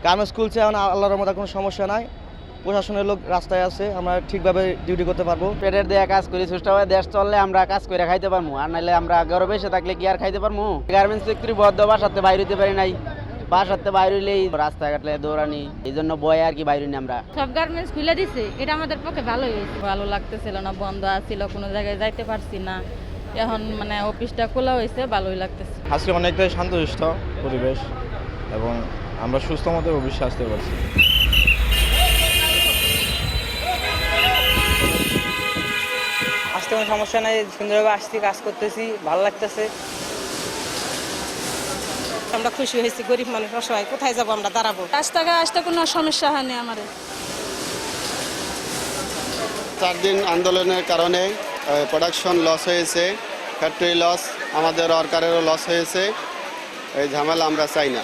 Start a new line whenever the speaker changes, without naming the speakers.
Garments খুলছে, এখন আল্লাহর রহমতে কোনো সমস্যা নাই। প্রশাসনের লোক রাস্তায় আছে, আমরা ঠিকভাবে ডিউটি করতে পারবো।
পেটের দিয়ে কাজ করি, সুষ্ঠুভাবে দেশ চললে আমরা কাজ করে খাইতে পারবো, আর নাহলে আমরা ঘরে বসে থাকলে কি আর খাইতে পারবো? গার্মেন্টস ফ্যাক্টরি বদ্ধ, বাসাতে বাইরে হইতে পারি নাই, বাসাতে বাইরে হইলেই রাস্তাঘাটে দৌড়ানি, এই জন্য বয়ে আর কি বাইরে নি আমরা।
সব গার্মেন্টস খুলে দিছে, এটা আমাদের পক্ষে ভালোই হয়েছে।
ভালো লাগতেছিল না, বন্ধ আছিল, কোনো জায়গায় যাইতে পারছি না। এখন মানে অফিসটা খোলা হয়েছে, ভালোই লাগতেছে।
আজকে অনেকটাই শান্তশিষ্ট পরিবেশ এবং আমরা সুস্থ মতো অফিসে আসতে পারছি।
আসতে কোনো সমস্যা নাই, সুন্দরভাবে আসছি, কাজ করতেছি, ভালো লাগতেছে।
আমরা খুশি হয়েছি, গরিব মানুষ অসহায়, কোথায় যাবো আমরা, দাঁড়াবো।
রাস্তাঘাটে আসতে কোনো সমস্যা হয়নি আমাদের।
4 দিন আন্দোলনের কারণে প্রোডাকশন লস হয়েছে, ফ্যাক্টরি লস, আমাদের ওয়ার্কারেরও লস হয়েছে। এই ঝামেলা আমরা চাই না।